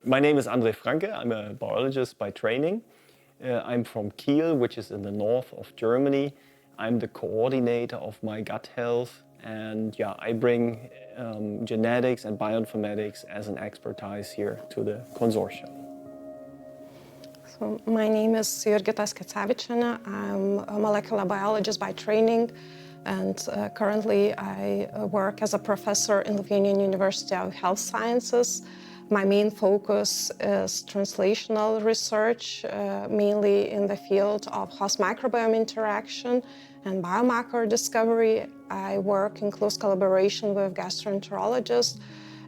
My name is Franke. I'm a biologist by training. I'm from Kiel, which is in the north of Germany. I'm the coordinator of miGut Health, and I bring genetics and bioinformatics as an expertise here to the consortium. So my name is Jurgita Skieceviciene. I'm a molecular biologist by training, and currently I work as a professor in Lithuanian University of Health Sciences. My main focus is translational research, mainly in the field of host microbiome interaction and biomarker discovery. I work in close collaboration with gastroenterologists,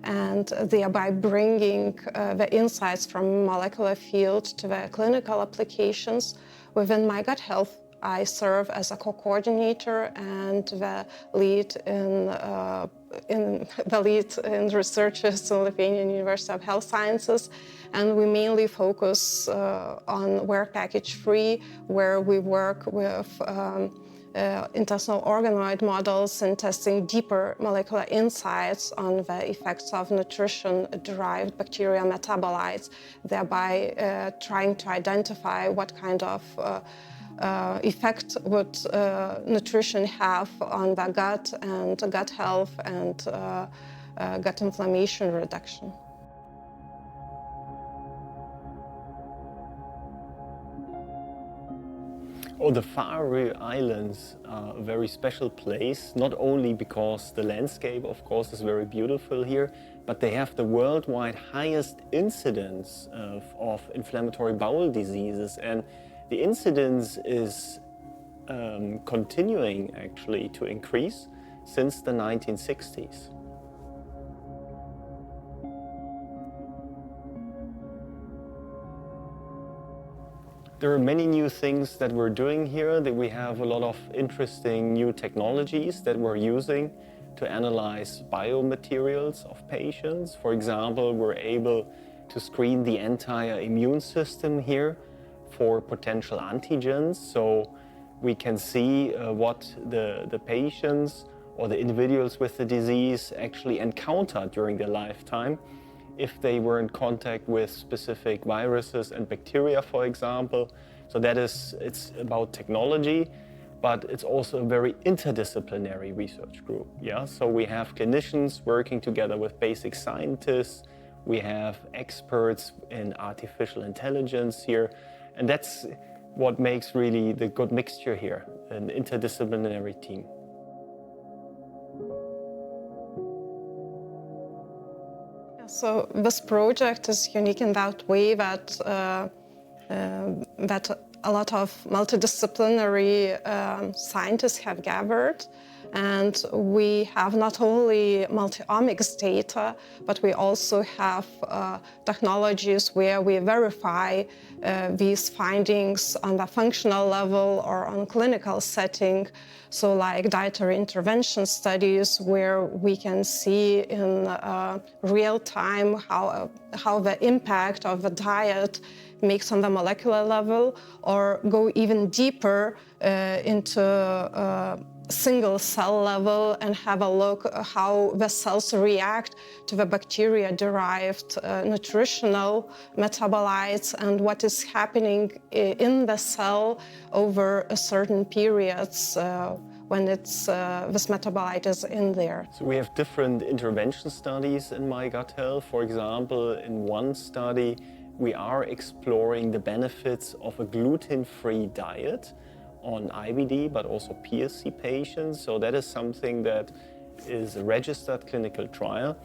and thereby bringing the insights from molecular field to the clinical applications. Within miGut Health, I serve as a co-coordinator and the lead in researchers in Lithuanian University of Health Sciences, and we mainly focus on work package 3, where we work with intestinal organoid models and testing deeper molecular insights on the effects of nutrition-derived bacterial metabolites, thereby trying to identify what kind of effect would nutrition have on the gut and gut health and gut inflammation reduction. Oh, the Faroe Islands are a very special place, not only because the landscape, of course, is very beautiful here, but they have the worldwide highest incidence of inflammatory bowel diseases. And the incidence is continuing actually to increase since the 1960s. There are many new things that we're doing here, that we have a lot of interesting new technologies that we're using to analyze biomaterials of patients. For example, we're able to screen the entire immune system here for potential antigens, so we can see what the patients or the individuals with the disease actually encounter during their lifetime. If they were in contact with specific viruses and bacteria, for example. So it's about technology, but it's also a very interdisciplinary research group. So we have clinicians working together with basic scientists. We have experts in artificial intelligence here. And that's what makes really the good mixture here, an interdisciplinary team. So this project is unique in that way that a lot of multidisciplinary scientists have gathered, and we have not only multi-omics data, but we also have technologies where we verify these findings on the functional level or on clinical setting. So like dietary intervention studies, where we can see in real time how the impact of the diet makes on the molecular level, or go even deeper into single cell level and have a look at how the cells react to the bacteria-derived nutritional metabolites and what is happening in the cell over a certain periods when this metabolite is in there. So we have different intervention studies in miGut Health. For example, in one study, we are exploring the benefits of a gluten-free diet on IBD, but also PSC patients. So that is something that is a registered clinical trial.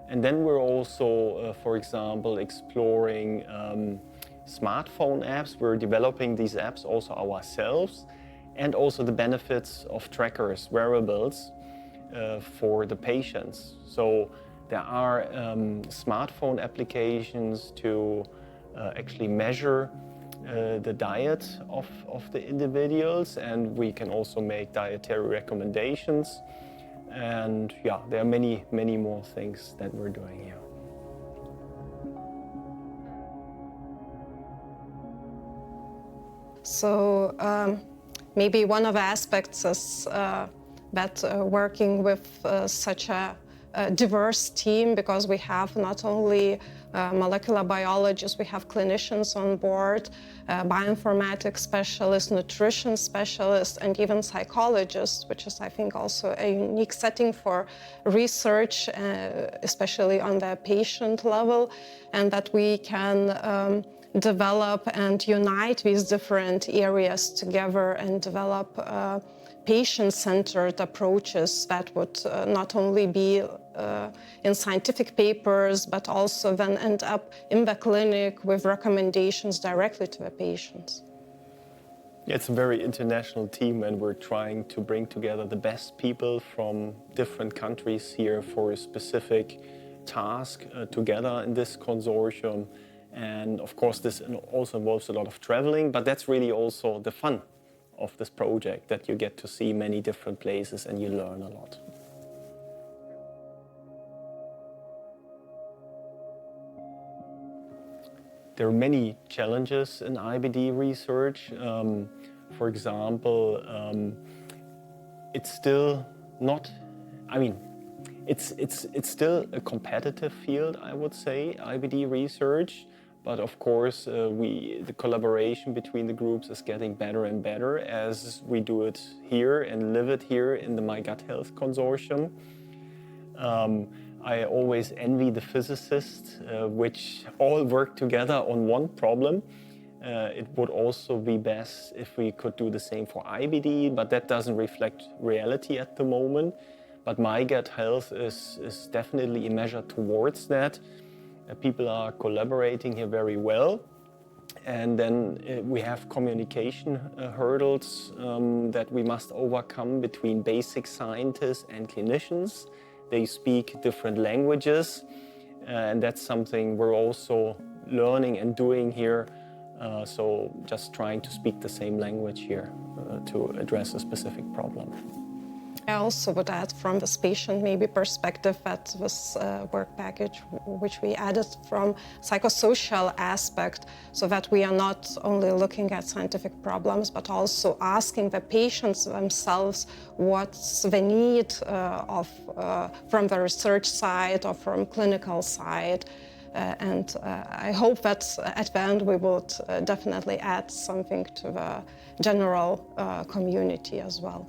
And then we're also, for example, exploring smartphone apps. We're developing these apps also ourselves, and also the benefits of trackers, wearables, for the patients. So there are smartphone applications to actually measure the diet of the individuals, and we can also make dietary recommendations. And there are many, many more things that we're doing here. So maybe one of the aspects is that working with such a diverse team because we have not only molecular biologists, we have clinicians on board, bioinformatics specialists, nutrition specialists, and even psychologists, which is, I think, also a unique setting for research, especially on the patient level, and that we can develop and unite these different areas together and develop patient-centered approaches that would not only be in scientific papers, but also then end up in the clinic with recommendations directly to the patients. It's a very international team, and we're trying to bring together the best people from different countries here for a specific task together in this consortium. And of course, this also involves a lot of traveling, but that's really also the fun of this project, that you get to see many different places and you learn a lot. There are many challenges in IBD research. For example, it's still not, it's still a competitive field, I would say, IBD research. But of course, the collaboration between the groups is getting better and better as we do it here and live it here in the miGut Health Consortium. I always envy the physicists, which all work together on one problem. It would also be best if we could do the same for IBD, but that doesn't reflect reality at the moment. But miGut Health is definitely a measure towards that. People are collaborating here very well. And then we have communication hurdles that we must overcome between basic scientists and clinicians. They speak different languages, and that's something we're also learning and doing here. So just trying to speak the same language here to address a specific problem. I also would add from this patient maybe perspective that this work package which we added from psychosocial aspect, so that we are not only looking at scientific problems but also asking the patients themselves what's the need from the research side or from clinical side. And I hope that at the end we would definitely add something to the general community as well.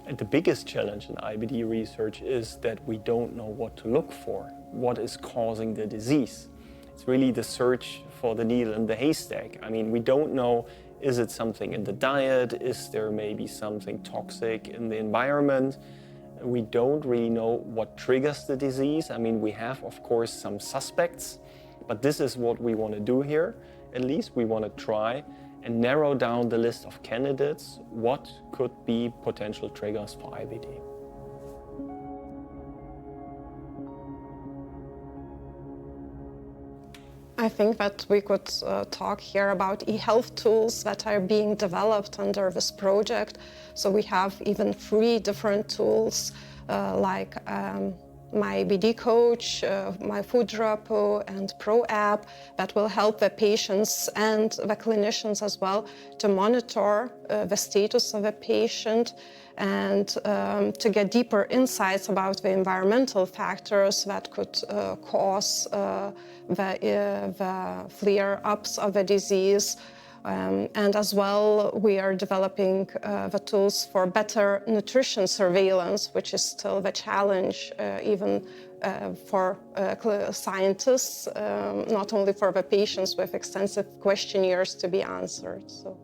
And the biggest challenge in IBD research is that we don't know what to look for, what is causing the disease. It's really the search for the needle in the haystack. I mean, we don't know, is it something in the diet? Is there maybe something toxic in the environment? We don't really know what triggers the disease. I mean, we have, of course, some suspects, but this is what we want to do here. At least we want to try and narrow down the list of candidates, what could be potential triggers for IBD. I think that we could talk here about e-health tools that are being developed under this project. So we have even 3 different tools like my IBD coach, my food repo, and Pro app that will help the patients and the clinicians as well to monitor the status of a patient and to get deeper insights about the environmental factors that could cause the flare-ups of the disease. And as well, we are developing the tools for better nutrition surveillance, which is still the challenge even for scientists, not only for the patients with extensive questionnaires to be answered. So.